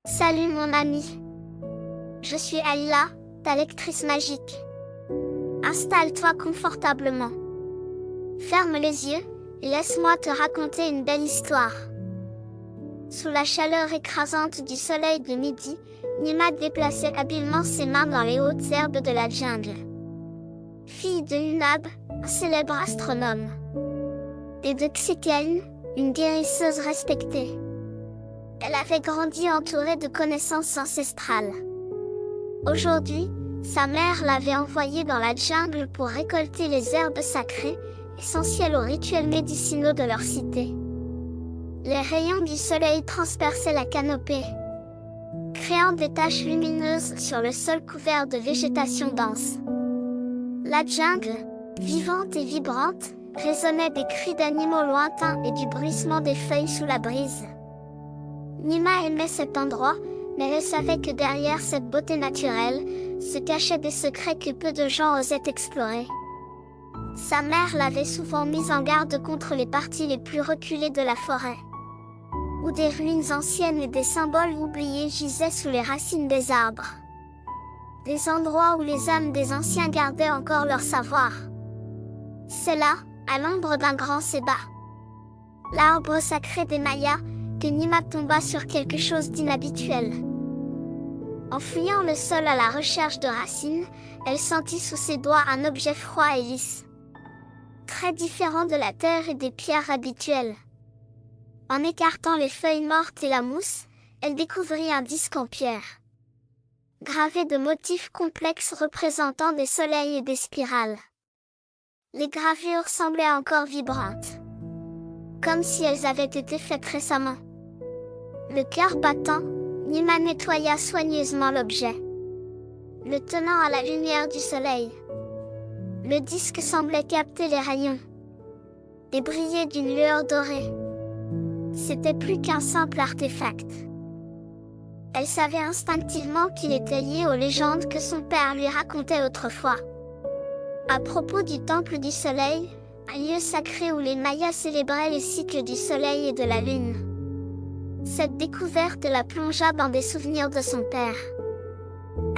Salut mon ami. Je suis Aïla, ta lectrice magique. Installe-toi confortablement. Ferme les yeux et laisse-moi te raconter une belle histoire. Sous la chaleur écrasante du soleil de midi, Nima déplaçait habilement ses mains dans les hautes herbes de la jungle. Fille de Hunab, un célèbre astronome, et de Xeken, une guérisseuse respectée. Elle avait grandi entourée de connaissances ancestrales. Aujourd'hui, sa mère l'avait envoyée dans la jungle pour récolter les herbes sacrées, essentielles aux rituels médicinaux de leur cité. Les rayons du soleil transperçaient la canopée, créant des taches lumineuses sur le sol couvert de végétation dense. La jungle, vivante et vibrante, résonnait des cris d'animaux lointains et du bruissement des feuilles sous la brise. Nima aimait cet endroit, mais elle savait que derrière cette beauté naturelle, se cachaient des secrets que peu de gens osaient explorer. Sa mère l'avait souvent mise en garde contre les parties les plus reculées de la forêt, où des ruines anciennes et des symboles oubliés gisaient sous les racines des arbres. Des endroits où les âmes des anciens gardaient encore leur savoir. C'est là, à l'ombre d'un grand céba, l'arbre sacré des Mayas, que Nima tomba sur quelque chose d'inhabituel. En fouillant le sol à la recherche de racines, elle sentit sous ses doigts un objet froid et lisse, très différent de la terre et des pierres habituelles. En écartant les feuilles mortes et la mousse, elle découvrit un disque en pierre, gravé de motifs complexes représentant des soleils et des spirales. Les gravures semblaient encore vibrantes, comme si elles avaient été faites récemment. Le cœur battant, Nima nettoya soigneusement l'objet, le tenant à la lumière du soleil. Le disque semblait capter les rayons et briller d'une lueur dorée. C'était plus qu'un simple artefact. Elle savait instinctivement qu'il était lié aux légendes que son père lui racontait autrefois, à propos du temple du soleil, un lieu sacré où les Mayas célébraient les cycles du soleil et de la lune. Cette découverte la plongea dans des souvenirs de son père,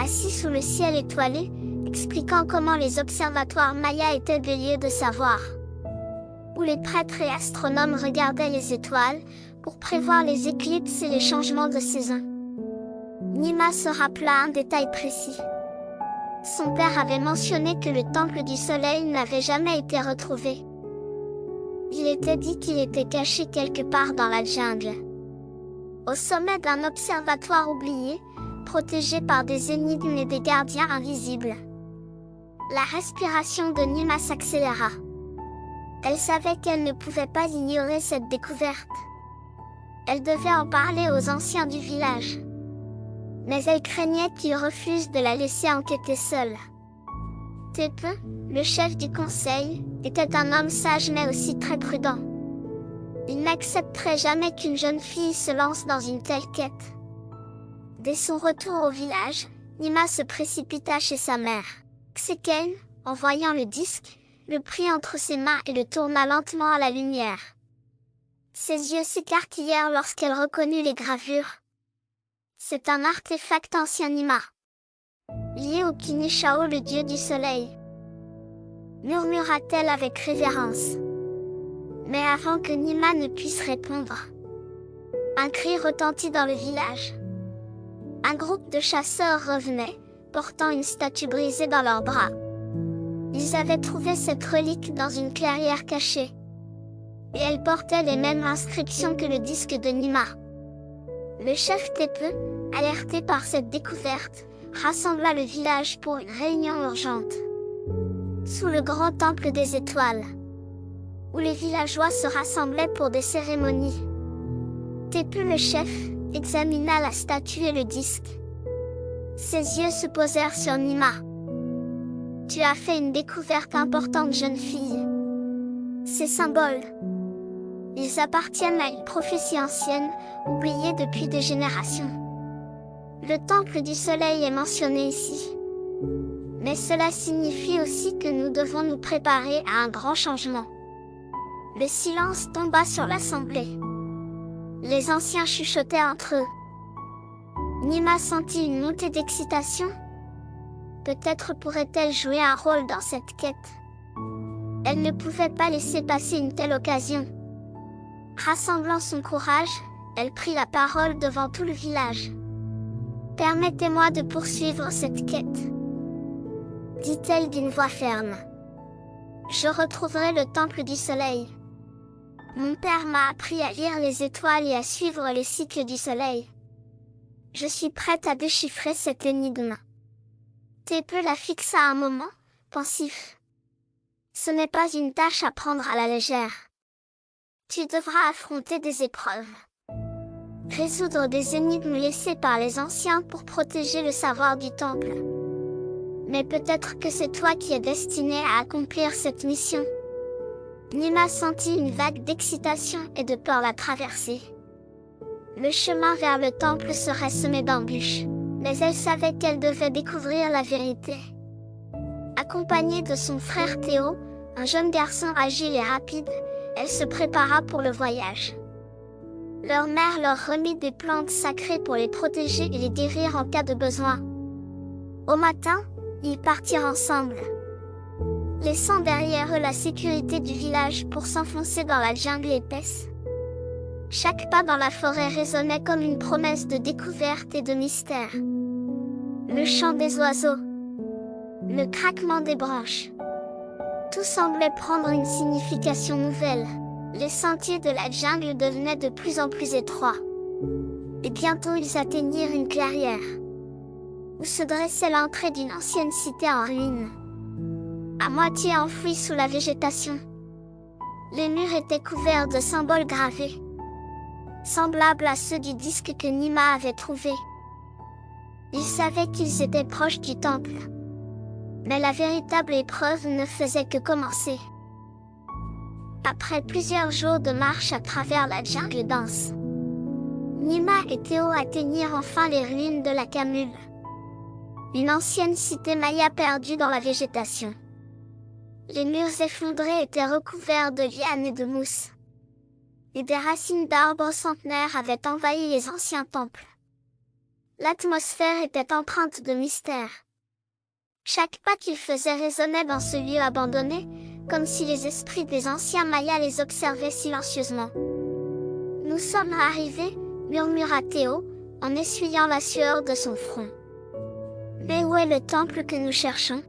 assis sous le ciel étoilé, expliquant comment les observatoires mayas étaient des lieux de savoir, où les prêtres et astronomes regardaient les étoiles pour prévoir les éclipses et les changements de saison. Nima se rappela un détail précis. Son père avait mentionné que le temple du soleil n'avait jamais été retrouvé. Il était dit qu'il était caché quelque part dans la jungle, au sommet d'un observatoire oublié, protégé par des énigmes et des gardiens invisibles. La respiration de Nima s'accéléra. Elle savait qu'elle ne pouvait pas ignorer cette découverte. Elle devait en parler aux anciens du village, mais elle craignait qu'ils refusent de la laisser enquêter seule. Tepe, le chef du conseil, était un homme sage mais aussi très prudent. Il n'accepterait jamais qu'une jeune fille se lance dans une telle quête. Dès son retour au village, Nima se précipita chez sa mère. Xeken, en voyant le disque, le prit entre ses mains et le tourna lentement à la lumière. Ses yeux s'écarquillèrent lorsqu'elle reconnut les gravures. C'est un artefact ancien Nima, lié au Kinishao, le dieu du soleil, murmura-t-elle avec révérence. Mais avant que Nima ne puisse répondre, un cri retentit dans le village. Un groupe de chasseurs revenait, portant une statue brisée dans leurs bras. Ils avaient trouvé cette relique dans une clairière cachée, et elle portait les mêmes inscriptions que le disque de Nima. Le chef Tepe, alerté par cette découverte, rassembla le village pour une réunion urgente, sous le grand temple des étoiles, où les villageois se rassemblaient pour des cérémonies. Tepe le chef examina la statue et le disque. Ses yeux se posèrent sur Nima. « Tu as fait une découverte importante, jeune fille. Ces symboles, ils appartiennent à une prophétie ancienne, oubliée depuis des générations. Le temple du soleil est mentionné ici. Mais cela signifie aussi que nous devons nous préparer à un grand changement. » Le silence tomba sur l'assemblée. Les anciens chuchotaient entre eux. Nima sentit une montée d'excitation. Peut-être pourrait-elle jouer un rôle dans cette quête. Elle ne pouvait pas laisser passer une telle occasion. Rassemblant son courage, elle prit la parole devant tout le village. « Permettez-moi de poursuivre cette quête, » dit-elle d'une voix ferme. « Je retrouverai le temple du soleil. Mon père m'a appris à lire les étoiles et à suivre les cycles du soleil. Je suis prête à déchiffrer cette énigme. » Tepe la fixa un moment, pensif. Ce n'est pas une tâche à prendre à la légère. Tu devras affronter des épreuves. Résoudre des énigmes laissées par les anciens pour protéger le savoir du temple. Mais peut-être que c'est toi qui es destiné à accomplir cette mission. Nima sentit une vague d'excitation et de peur la traverser. Le chemin vers le temple serait semé d'embûches, mais elle savait qu'elle devait découvrir la vérité. Accompagnée de son frère Théo, un jeune garçon agile et rapide, elle se prépara pour le voyage. Leur mère leur remit des plantes sacrées pour les protéger et les guérir en cas de besoin. Au matin, ils partirent ensemble, laissant derrière eux la sécurité du village pour s'enfoncer dans la jungle épaisse. Chaque pas dans la forêt résonnait comme une promesse de découverte et de mystère. Le chant des oiseaux, le craquement des branches, tout semblait prendre une signification nouvelle. Les sentiers de la jungle devenaient de plus en plus étroits. Et bientôt ils atteignirent une clairière, où se dressait l'entrée d'une ancienne cité en ruine, à moitié enfouie sous la végétation. Les murs étaient couverts de symboles gravés, semblables à ceux du disque que Nima avait trouvé. Ils savaient qu'ils étaient proches du temple. Mais la véritable épreuve ne faisait que commencer. Après plusieurs jours de marche à travers la jungle dense, Nima et Théo atteignirent enfin les ruines de la Camule, une ancienne cité maya perdue dans la végétation. Les murs effondrés étaient recouverts de lianes et de mousse, et des racines d'arbres centenaires avaient envahi les anciens temples. L'atmosphère était empreinte de mystère. Chaque pas qu'ils faisaient résonnait dans ce lieu abandonné, comme si les esprits des anciens Mayas les observaient silencieusement. « Nous sommes arrivés, » murmura Théo, en essuyant la sueur de son front. « Mais où est le temple que nous cherchons ?»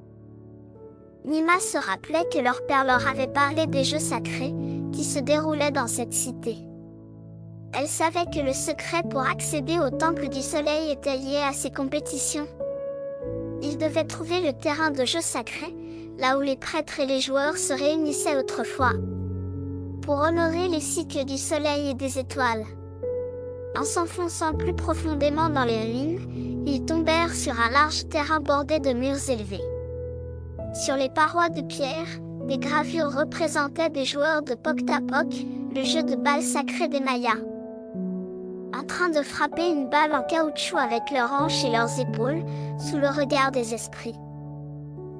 Nima se rappelait que leur père leur avait parlé des jeux sacrés, qui se déroulaient dans cette cité. Elle savait que le secret pour accéder au temple du soleil était lié à ces compétitions. Ils devaient trouver le terrain de jeu sacré, là où les prêtres et les joueurs se réunissaient autrefois, pour honorer les cycles du soleil et des étoiles. En s'enfonçant plus profondément dans les ruines, ils tombèrent sur un large terrain bordé de murs élevés. Sur les parois de pierre, des gravures représentaient des joueurs de Pok-Tapok, le jeu de balle sacré des Mayas, en train de frapper une balle en caoutchouc avec leurs hanches et leurs épaules, sous le regard des esprits.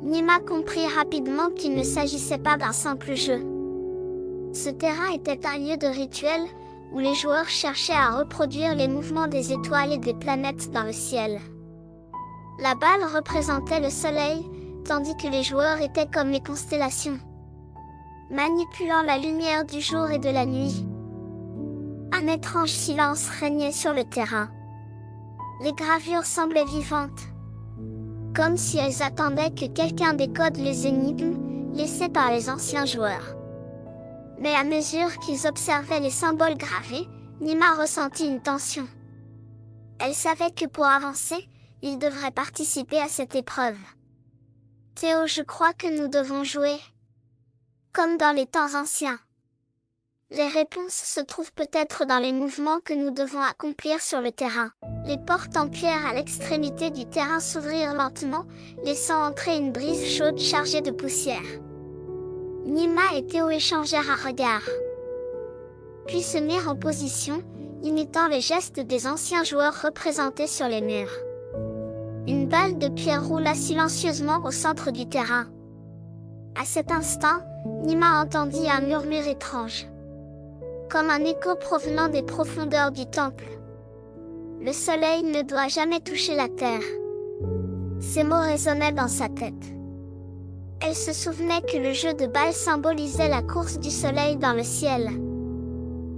Nima comprit rapidement qu'il ne s'agissait pas d'un simple jeu. Ce terrain était un lieu de rituel, où les joueurs cherchaient à reproduire les mouvements des étoiles et des planètes dans le ciel. La balle représentait le soleil, tandis que les joueurs étaient comme les constellations, manipulant la lumière du jour et de la nuit. Un étrange silence régnait sur le terrain. Les gravures semblaient vivantes, comme si elles attendaient que quelqu'un décode les énigmes laissées par les anciens joueurs. Mais à mesure qu'ils observaient les symboles gravés, Nima ressentit une tension. Elle savait que pour avancer, ils devraient participer à cette épreuve. « Théo, je crois que nous devons jouer, comme dans les temps anciens. Les réponses se trouvent peut-être dans les mouvements que nous devons accomplir sur le terrain. » Les portes en pierre à l'extrémité du terrain s'ouvrirent lentement, laissant entrer une brise chaude chargée de poussière. Nima et Théo échangèrent un regard, puis se mirent en position, imitant les gestes des anciens joueurs représentés sur les murs. Une balle de pierre roula silencieusement au centre du terrain. À cet instant, Nima entendit un murmure étrange, comme un écho provenant des profondeurs du temple. Le soleil ne doit jamais toucher la terre. Ces mots résonnaient dans sa tête. Elle se souvenait que le jeu de balle symbolisait la course du soleil dans le ciel,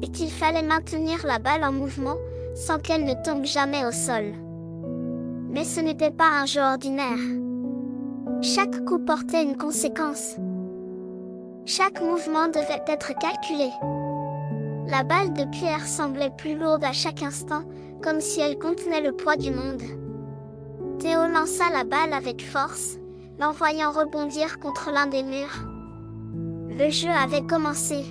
et qu'il fallait maintenir la balle en mouvement, sans qu'elle ne tombe jamais au sol. Mais ce n'était pas un jeu ordinaire. Chaque coup portait une conséquence. Chaque mouvement devait être calculé. La balle de pierre semblait plus lourde à chaque instant, comme si elle contenait le poids du monde. Théo lança la balle avec force, l'envoyant rebondir contre l'un des murs. Le jeu avait commencé.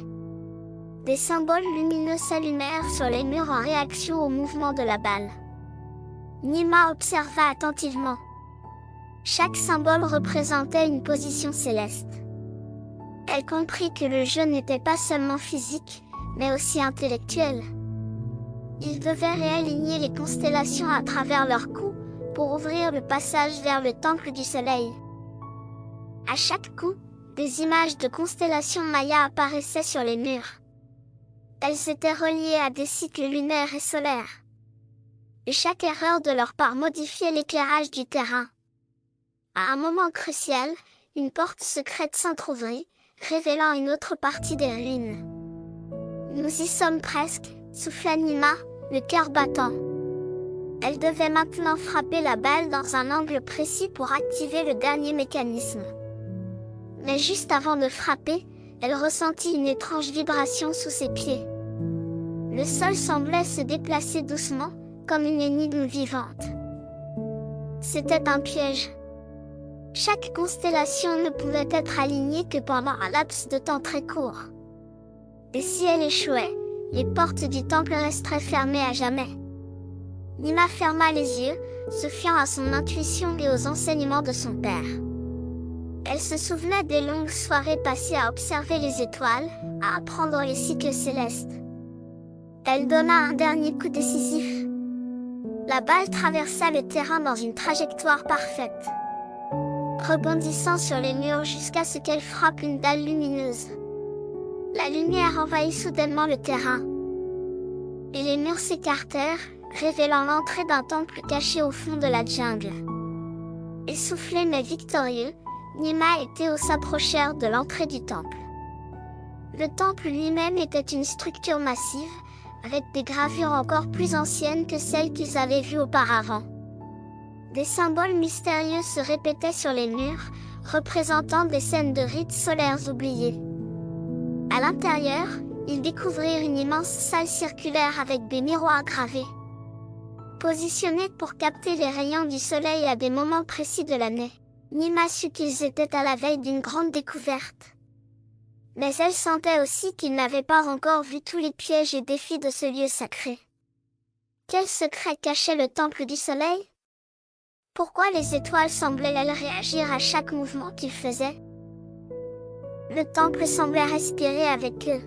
Des symboles lumineux s'allumèrent sur les murs en réaction au mouvement de la balle. Nima observa attentivement. Chaque symbole représentait une position céleste. Elle comprit que le jeu n'était pas seulement physique, mais aussi intellectuel. Ils devaient réaligner les constellations à travers leurs coups, pour ouvrir le passage vers le temple du soleil. À chaque coup, des images de constellations mayas apparaissaient sur les murs. Elles étaient reliées à des cycles lunaires et solaires. Et chaque erreur de leur part modifiait l'éclairage du terrain. À un moment crucial, une porte secrète s'entr'ouvrit, révélant une autre partie des ruines. « Nous y sommes presque », souffla Nima, le cœur battant. Elle devait maintenant frapper la balle dans un angle précis pour activer le dernier mécanisme. Mais juste avant de frapper, elle ressentit une étrange vibration sous ses pieds. Le sol semblait se déplacer doucement, comme une énigme vivante. C'était un piège. Chaque constellation ne pouvait être alignée que pendant un laps de temps très court. Et si elle échouait, les portes du temple resteraient fermées à jamais. Nima ferma les yeux, se fiant à son intuition et aux enseignements de son père. Elle se souvenait des longues soirées passées à observer les étoiles, à apprendre les cycles célestes. Elle donna un dernier coup décisif. La balle traversa le terrain dans une trajectoire parfaite, rebondissant sur les murs jusqu'à ce qu'elle frappe une dalle lumineuse. La lumière envahit soudainement le terrain, et les murs s'écartèrent, révélant l'entrée d'un temple caché au fond de la jungle. Essoufflé mais victorieux, Nima et Théo s'approchèrent de l'entrée du temple. Le temple lui-même était une structure massive, avec des gravures encore plus anciennes que celles qu'ils avaient vues auparavant. Des symboles mystérieux se répétaient sur les murs, représentant des scènes de rites solaires oubliés. À l'intérieur, ils découvrirent une immense salle circulaire avec des miroirs gravés, positionnés pour capter les rayons du soleil à des moments précis de l'année. Nima sut qu'ils étaient à la veille d'une grande découverte. Mais elle sentait aussi qu'ils n'avaient pas encore vu tous les pièges et défis de ce lieu sacré. Quel secret cachait le temple du soleil? Pourquoi les étoiles semblaient-elles réagir à chaque mouvement qu'ils faisaient? Le temple semblait respirer avec eux,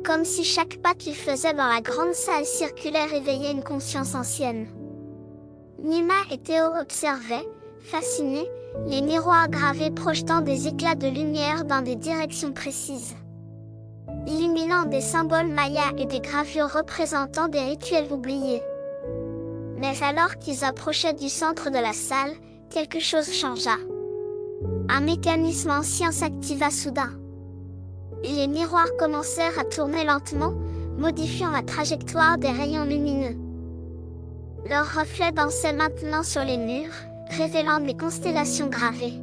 comme si chaque pas qu'ils faisaient dans la grande salle circulaire éveillait une conscience ancienne. Nima et Théo observaient, fascinés, les miroirs gravés projetant des éclats de lumière dans des directions précises, illuminant des symboles mayas et des gravures représentant des rituels oubliés. Mais alors qu'ils approchaient du centre de la salle, quelque chose changea. Un mécanisme ancien s'activa soudain. Et les miroirs commencèrent à tourner lentement, modifiant la trajectoire des rayons lumineux. Leurs reflets dansaient maintenant sur les murs, révélant des constellations gravées,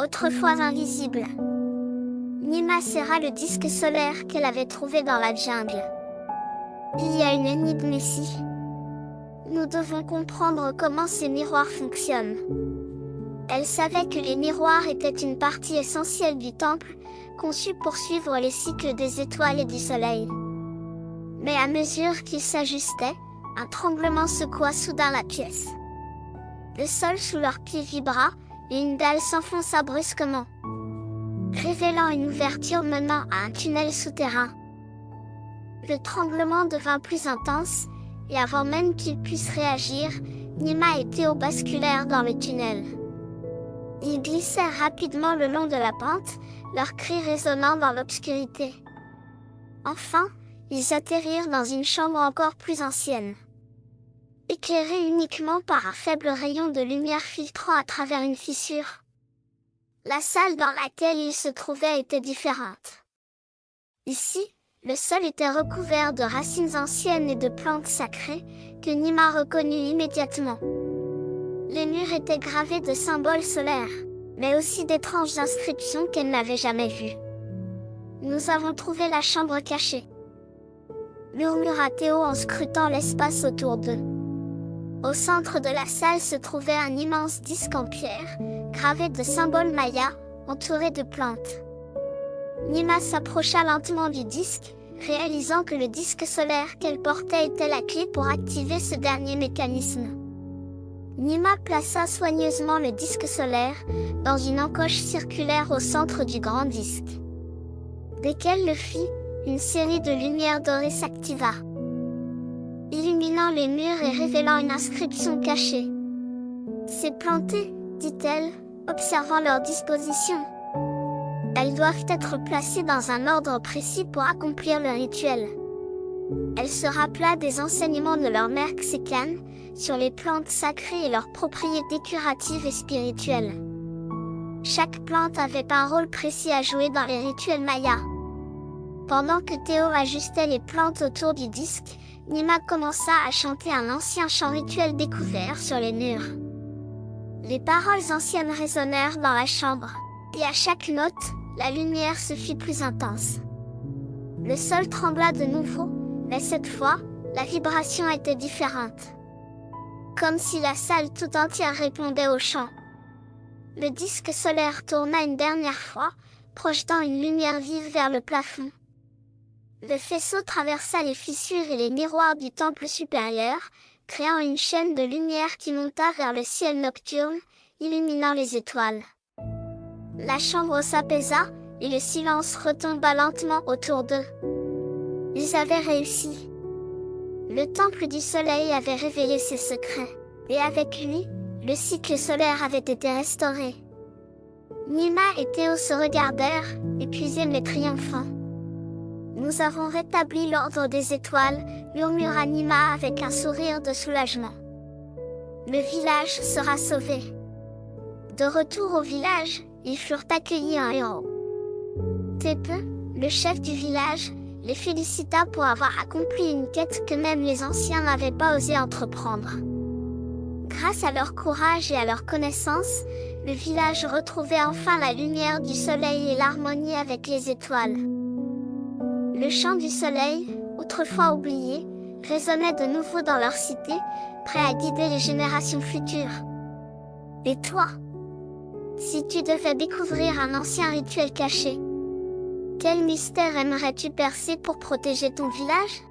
autrefois invisibles. Nima serra le disque solaire qu'elle avait trouvé dans la jungle. Il y a une énigme ici. Nous devons comprendre comment ces miroirs fonctionnent. Elle savait que les miroirs étaient une partie essentielle du temple, conçu pour suivre les cycles des étoiles et du soleil. Mais à mesure qu'ils s'ajustaient, un tremblement secoua soudain la pièce. Le sol sous leurs pieds vibra, et une dalle s'enfonça brusquement, révélant une ouverture menant à un tunnel souterrain. Le tremblement devint plus intense, et avant même qu'ils puissent réagir, Nima et Théo basculèrent dans le tunnel. Ils glissèrent rapidement le long de la pente, leurs cris résonnant dans l'obscurité. Enfin, ils atterrirent dans une chambre encore plus ancienne. éclairée uniquement par un faible rayon de lumière filtrant à travers une fissure. La salle dans laquelle il se trouvait était différente. Ici, le sol était recouvert de racines anciennes et de plantes sacrées, que Nima reconnut immédiatement. Les murs étaient gravés de symboles solaires, mais aussi d'étranges inscriptions qu'elle n'avait jamais vues. Nous avons trouvé la chambre cachée, murmura Théo en scrutant l'espace autour d'eux. Au centre de la salle se trouvait un immense disque en pierre, gravé de symboles mayas, entouré de plantes. Nima s'approcha lentement du disque, réalisant que le disque solaire qu'elle portait était la clé pour activer ce dernier mécanisme. Nima plaça soigneusement le disque solaire dans une encoche circulaire au centre du grand disque. Dès qu'elle le fit, une série de lumières dorées s'activa, illuminant les murs et révélant une inscription cachée. « C'est planté, dit-elle, observant leur disposition. Elles doivent être placées dans un ordre précis pour accomplir le rituel. » Elle se rappela des enseignements de leur mère Xécan sur les plantes sacrées et leurs propriétés curatives et spirituelles. Chaque plante avait un rôle précis à jouer dans les rituels mayas. Pendant que Théo ajustait les plantes autour du disque, Nima commença à chanter un ancien chant rituel découvert sur les murs. Les paroles anciennes résonnèrent dans la chambre, et à chaque note, la lumière se fit plus intense. Le sol trembla de nouveau, mais cette fois, la vibration était différente. Comme si la salle tout entière répondait au chant. Le disque solaire tourna une dernière fois, projetant une lumière vive vers le plafond. Le faisceau traversa les fissures et les miroirs du temple supérieur, créant une chaîne de lumière qui monta vers le ciel nocturne, illuminant les étoiles. La chambre s'apaisa, et le silence retomba lentement autour d'eux. Ils avaient réussi. Le temple du soleil avait révélé ses secrets, et avec lui, le cycle solaire avait été restauré. Nima et Théo se regardèrent, épuisés mais triomphants. « Nous avons rétabli l'ordre des étoiles, » murmura Nima avec un sourire de soulagement. « Le village sera sauvé. » De retour au village, ils furent accueillis en héros. Tepe, le chef du village, les félicita pour avoir accompli une quête que même les anciens n'avaient pas osé entreprendre. Grâce à leur courage et à leur connaissance, le village retrouvait enfin la lumière du soleil et l'harmonie avec les étoiles. Le chant du soleil, autrefois oublié, résonnait de nouveau dans leur cité, prêt à guider les générations futures. Et toi, si tu devais découvrir un ancien rituel caché, quel mystère aimerais-tu percer pour protéger ton village ?